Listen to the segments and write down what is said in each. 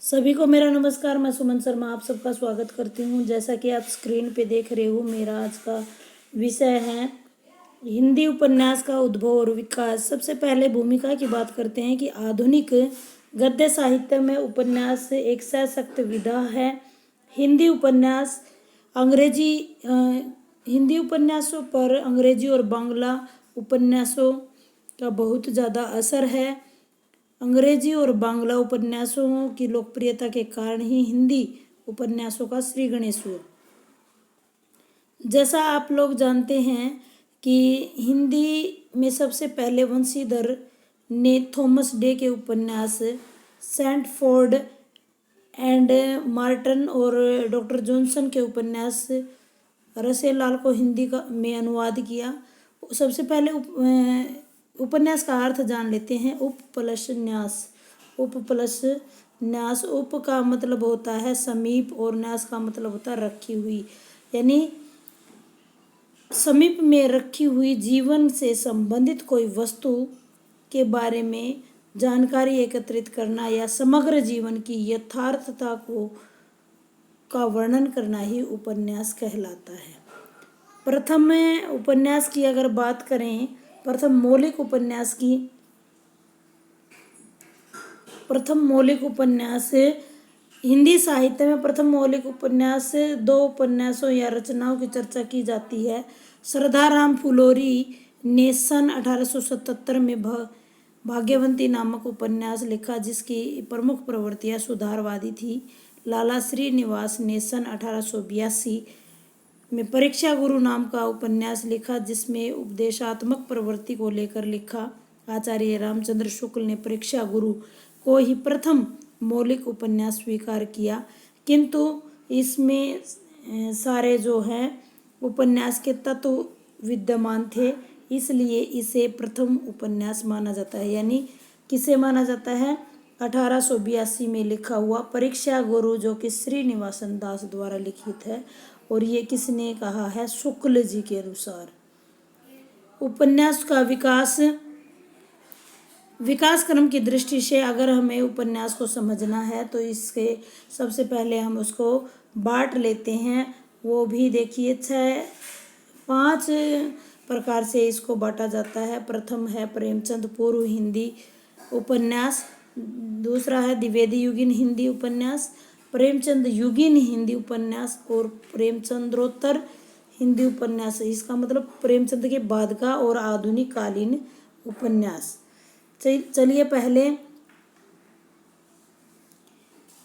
सभी को मेरा नमस्कार। मैं सुमन शर्मा आप सबका स्वागत करती हूँ। जैसा कि आप स्क्रीन पे देख रहे हो, मेरा आज का विषय है हिंदी उपन्यास का उद्भव और विकास। सबसे पहले भूमिका की बात करते हैं कि आधुनिक गद्य साहित्य में उपन्यास एक सशक्त विधा है। हिंदी उपन्यास अंग्रेजी हिंदी उपन्यासों पर अंग्रेजी और बांग्ला उपन्यासों का बहुत ज़्यादा असर है। अंग्रेजी और बांग्ला उपन्यासों की लोकप्रियता के कारण ही हिंदी उपन्यासों का श्री गणेश हुआ। जैसा आप लोग जानते हैं कि हिंदी में सबसे पहले वंशीधर ने थॉमस डे के उपन्यास सैंडफोर्ड एंड मार्टन और डॉक्टर जॉनसन के उपन्यास रसेलाल को हिंदी का में अनुवाद किया। सबसे पहले उपन्यास का अर्थ जान लेते हैं। उप प्लस न्यास। उप प्लस न्यास। उप का मतलब होता है समीप और न्यास का मतलब होता है रखी हुई, यानी समीप में रखी हुई जीवन से संबंधित कोई वस्तु के बारे में जानकारी एकत्रित करना या समग्र जीवन की यथार्थता का वर्णन करना ही उपन्यास कहलाता है। प्रथम उपन्यास की अगर बात करें, प्रथम मौलिक उपन्यास हिंदी साहित्य में प्रथम मौलिक उपन्यास दो उपन्यासों या रचनाओं की चर्चा की जाती है। श्रद्धाराम फुलोरी ने सन 1877 में भाग्यवंती नामक उपन्यास लिखा, जिसकी प्रमुख प्रवृत्तियां सुधारवादी थी। लाला श्रीनिवास ने सन 1882 में परीक्षा गुरु नाम का उपन्यास लिखा, जिसमें उपदेशात्मक प्रवृत्ति को लेकर लिखा। आचार्य रामचंद्र शुक्ल ने परीक्षा गुरु को ही प्रथम मौलिक उपन्यास स्वीकार किया, किंतु इसमें सारे जो हैं उपन्यास के तत्व विद्यमान थे, इसलिए इसे प्रथम उपन्यास माना जाता है। यानी किसे माना जाता है? 1882 में लिखा हुआ परीक्षा गुरु, जो कि श्रीनिवासन दास द्वारा लिखित है। और ये किसने कहा है? शुक्ल जी के अनुसार। उपन्यास का विकास क्रम की दृष्टि से अगर हमें उपन्यास को समझना है तो इसके सबसे पहले हम उसको बांट लेते हैं। वो भी देखिए 5 प्रकार से इसको बांटा जाता है। प्रथम है प्रेमचंद पूर्व हिंदी उपन्यास, दूसरा है द्विवेदी युगीन हिंदी उपन्यास, प्रेमचंद युगीन हिंदी उपन्यास और प्रेमचंद्रोत्तर हिंदी उपन्यास। इसका मतलब प्रेमचंद के बाद का और आधुनिक कालीन उपन्यास। चलिए पहले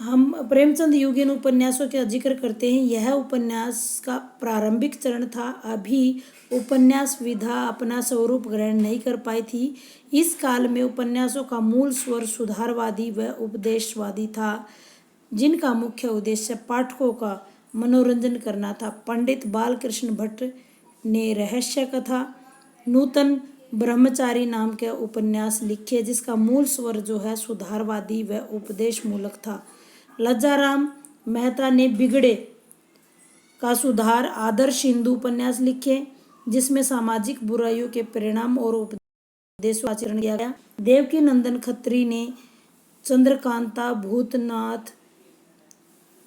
हम प्रेमचंद युगीन उपन्यासों का जिक्र करते हैं। यह उपन्यास का प्रारंभिक चरण था। अभी उपन्यास विधा अपना स्वरूप ग्रहण नहीं कर पाई थी। इस काल में उपन्यासों का मूल स्वर सुधारवादी व उपदेशवादी था, जिनका मुख्य उद्देश्य पाठकों का मनोरंजन करना था। पंडित बालकृष्ण भट्ट ने रहस्य कथा नूतन ब्रह्मचारी नाम के उपन्यास लिखे, जिसका मूल स्वर जो है सुधारवादी व उपदेश मूलक था। लज्जाराम मेहता ने बिगड़े का सुधार आदर्श हिंदू उपन्यास लिखे, जिसमें सामाजिक बुराइयों के परिणाम और उपदेश आचरण किया गया। देवकी नंदन खत्री ने चंद्रकांता, भूतनाथ,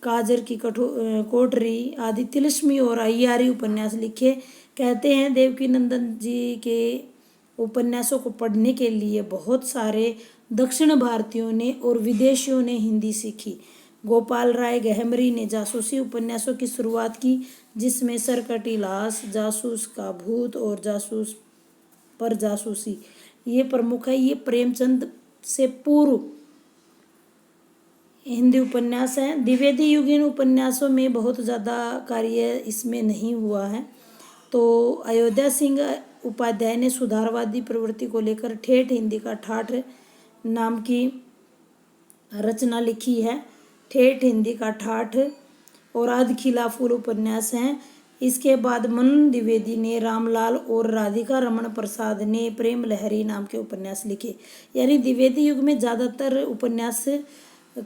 काजर की कोठरी आदि तिलिस्मी और अय्यारी उपन्यास लिखे। कहते हैं देवकी नंदन जी के उपन्यासों को पढ़ने के लिए बहुत सारे दक्षिण भारतीयों ने और विदेशियों ने हिंदी सीखी। गोपाल राय गहमरी ने जासूसी उपन्यासों की शुरुआत की, जिसमें सरकटी लाश, जासूस का भूत और जासूस पर जासूसी ये प्रमुख है। ये प्रेमचंद से पूर्व हिंदी उपन्यास हैं। द्विवेदी युगीन उपन्यासों में बहुत ज़्यादा कार्य इसमें नहीं हुआ है। तो अयोध्या सिंह उपाध्याय ने सुधारवादी प्रवृत्ति को लेकर ठेठ हिंदी का ठाठ नाम की रचना लिखी है। ठेठ हिंदी का ठाठ और आध खिला फूल उपन्यास हैं। इसके बाद मनन द्विवेदी ने, रामलाल और राधिका रमन प्रसाद ने प्रेम लहरी नाम के उपन्यास लिखे। यानी द्विवेदी युग में ज़्यादातर उपन्यास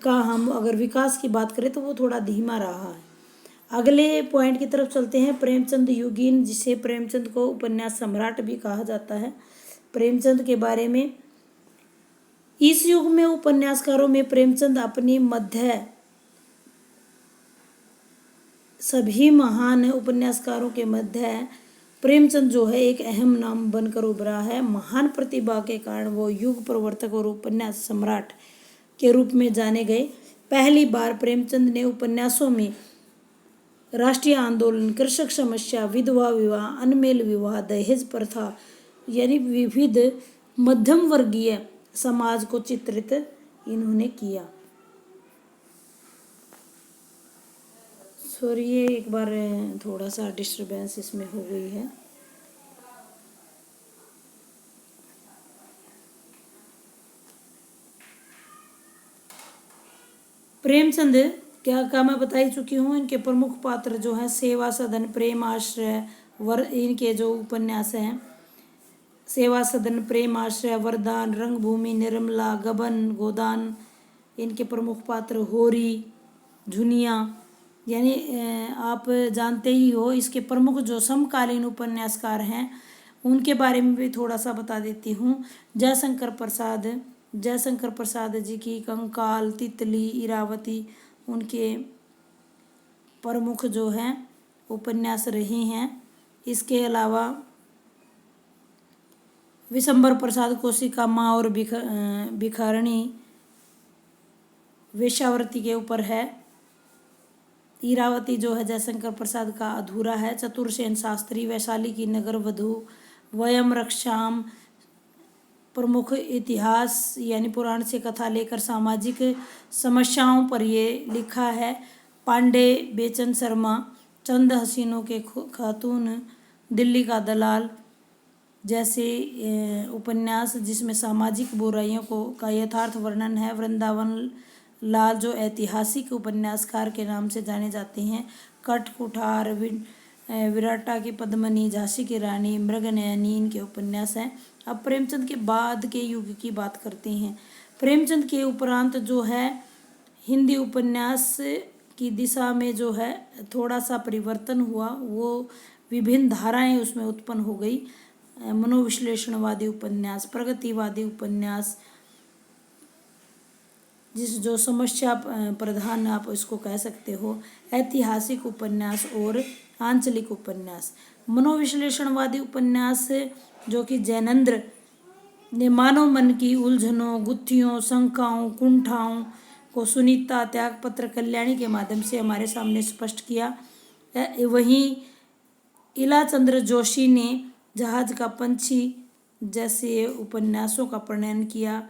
का हम अगर विकास की बात करें तो वो थोड़ा धीमा रहा है। अगले पॉइंट की तरफ चलते हैं। प्रेमचंद युगीन, जिसे प्रेमचंद को उपन्यास सम्राट भी कहा जाता है। प्रेमचंद के बारे में इस युग में उपन्यासकारों में प्रेमचंद अपनी मध्य सभी महान उपन्यासकारों के मध्य प्रेमचंद जो है एक अहम नाम बनकर उभरा है। महान प्रतिभा के कारण वो युग प्रवर्तक और उपन्यास सम्राट के रूप में जाने गए। पहली बार प्रेमचंद ने उपन्यासों में राष्ट्रीय आंदोलन, कृषक समस्या, विधवा विवाह, अनमेल विवाह, दहेज प्रथा यानी विविध मध्यम वर्गीय समाज को चित्रित इन्होंने किया। सॉरी, ये एक बार थोड़ा सा डिस्टरबेंस इसमें हो गई है। प्रेमचंद क्या मैं बता ही चुकी हूँ। इनके प्रमुख पात्र जो हैं सेवा सदन, प्रेम आश्रय, इनके जो उपन्यास हैं सेवा सदन, प्रेम आश्रय, वरदान, रंगभूमि, निर्मला, गबन, गोदान। इनके प्रमुख पात्र होरी, झुनिया यानी आप जानते ही हो। इसके प्रमुख जो समकालीन उपन्यासकार हैं उनके बारे में भी थोड़ा सा बता देती हूँ। जयशंकर प्रसाद जी की कंकाल, तितली, इरावती उनके प्रमुख जो हैं उपन्यास रहे हैं। इसके अलावा विशंबर प्रसाद कोशिका माँ और भिखारिणी वेश्यावृत्ति के ऊपर है। इरावती जो है जयशंकर प्रसाद का अधूरा है। चतुरसेन शास्त्री, वैशाली की नगर वधू, वयम रक्षाम प्रमुख इतिहास यानी पुराण से कथा लेकर सामाजिक समस्याओं पर ये लिखा है। पांडे बेचन शर्मा, चंद हसीनों के खातून, दिल्ली का दलाल जैसे उपन्यास जिसमें सामाजिक बुराइयों का यथार्थ वर्णन है। वृंदावन लाल जो ऐतिहासिक उपन्यासकार के नाम से जाने जाते हैं। कठ कुठार, विराटा की पद्मिनी, झांसी की रानी, मृगनयनी इनके उपन्यास हैं। अब प्रेमचंद के बाद के युग की बात करते हैं। प्रेमचंद के उपरांत जो है हिंदी उपन्यास की दिशा में जो है थोड़ा सा परिवर्तन हुआ। वो विभिन्न धाराएं उसमें उत्पन्न हो गई। मनोविश्लेषणवादी उपन्यास, प्रगतिवादी उपन्यास, जो समस्या प्रधान आप इसको कह सकते हो, ऐतिहासिक उपन्यास और आंचलिक उपन्यास। मनोविश्लेषणवादी उपन्यास जो कि जैनेंद्र ने मानव मन की उलझनों, गुत्थियों, शंकाओं, कुंठाओं को सुनीता, त्यागपत्र, कल्याणी के माध्यम से हमारे सामने स्पष्ट किया। वहीं इलाचंद्र जोशी ने जहाज का पंछी जैसे उपन्यासों का प्रणयन किया।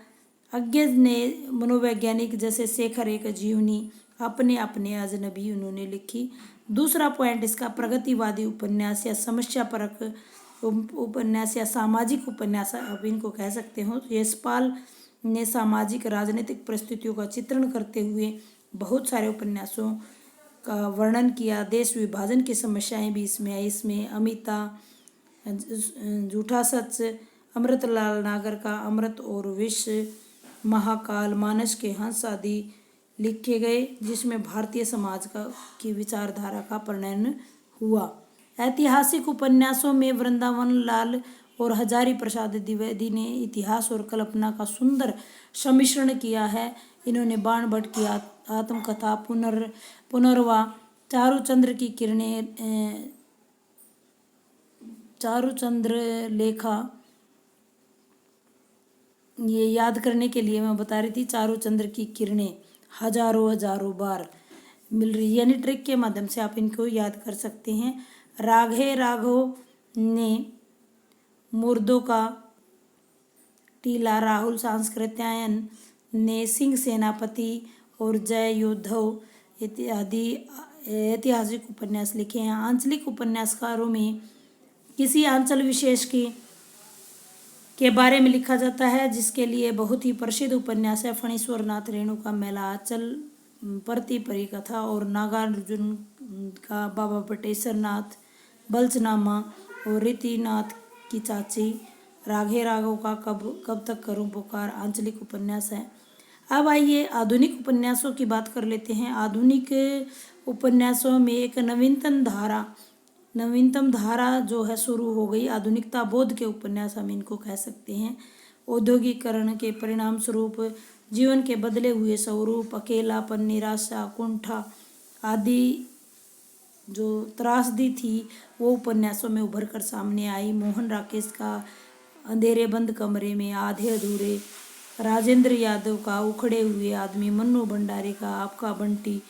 अज्ञे ने मनोवैज्ञानिक जैसे शेखर एक जीवनी, अपने अपने अजनबी उन्होंने लिखी। दूसरा पॉइंट इसका प्रगतिवादी उपन्यास या समस्या परक उपन्यास या सामाजिक उपन्यास आप इनको कह सकते हो। यशपाल ने सामाजिक राजनीतिक परिस्थितियों का चित्रण करते हुए बहुत सारे उपन्यासों का वर्णन किया। देश विभाजन की समस्याएं भी इसमें आई। इसमें अमिता, झूठा सच, अमृतलाल नागर का अमृत और विष, महाकाल, मानस के हंस आदि लिखे गए जिसमें भारतीय समाज की विचारधारा का प्रणयन हुआ। ऐतिहासिक उपन्यासों में वृंदावन लाल और हजारी प्रसाद द्विवेदी ने इतिहास और कल्पना का सुंदर सम्मिश्रण किया है। इन्होंने बाण भट्ट की आत्मकथा, पुनर्वा, चारुचंद्र लेखा, ये याद करने के लिए मैं बता रही थी, चारुचंद्र की किरणें हजारों बार मिल रही यानी ट्रिक के माध्यम से आप इनको याद कर सकते हैं। राघव ने मुर्दों का टीला, राहुल सांस्कृत्यायन ने सिंह सेनापति और जय योद्धव इत्यादि ऐतिहासिक उपन्यास लिखे हैं। आंचलिक उपन्यासकारों में किसी अंचल विशेष के बारे में लिखा जाता है जिसके लिए बहुत ही प्रसिद्ध उपन्यास है फणीश्वर नाथ रेणुका मेला, अचल प्रति परिकथा और नागार्जुन का बाबा बटेश्वर नाथ, बल्चनामा और रीतिनाथ की चाची, राघव का कब तक करूं पुकार आंचलिक उपन्यास है। अब आइए आधुनिक उपन्यासों की बात कर लेते हैं। आधुनिक उपन्यासों में एक नवीनतम धारा जो है शुरू हो गई। आधुनिकता बोध के उपन्यास हम इनको कह सकते हैं। औद्योगिकरण के परिणाम स्वरूप जीवन के बदले हुए स्वरूप, अकेलापन, निराशा, कुंठा आदि जो त्रासदी थी वो उपन्यासों में उभर कर सामने आई। मोहन राकेश का अंधेरे बंद कमरे में आधे अधूरे, राजेंद्र यादव का उखड़े हुए आदमी, मन्नू भंडारे का आपका बंटी,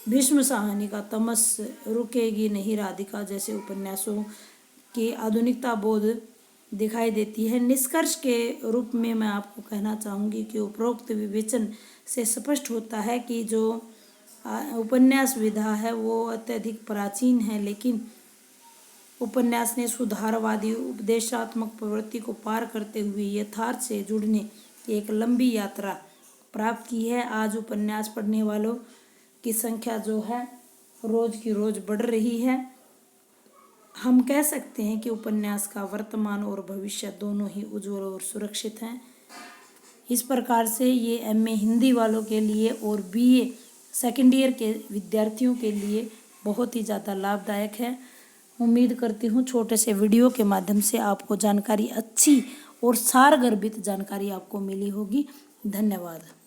भीष्म साहनी का तमस, रुकेगी नहीं राधिका जैसे उपन्यासों की आधुनिकता बोध दिखाई देती है। निष्कर्ष के रूप में मैं आपको कहना चाहूँगी कि उपरोक्त विवेचन से स्पष्ट होता है कि जो उपन्यास विधा है वो अत्यधिक प्राचीन है, लेकिन उपन्यास ने सुधारवादी उपदेशात्मक प्रवृत्ति को पार करते हुए यथार्थ से जुड़ने की एक लंबी यात्रा प्राप्त की है। आज उपन्यास पढ़ने वालों की संख्या जो है रोज की रोज बढ़ रही है। हम कह सकते हैं कि उपन्यास का वर्तमान और भविष्य दोनों ही उज्जवल और सुरक्षित हैं। इस प्रकार से ये एमए हिंदी वालों के लिए और बीए सेकेंड ईयर के विद्यार्थियों के लिए बहुत ही ज़्यादा लाभदायक है। उम्मीद करती हूँ छोटे से वीडियो के माध्यम से आपको जानकारी अच्छी और सारगर्भित जानकारी आपको मिली होगी। धन्यवाद।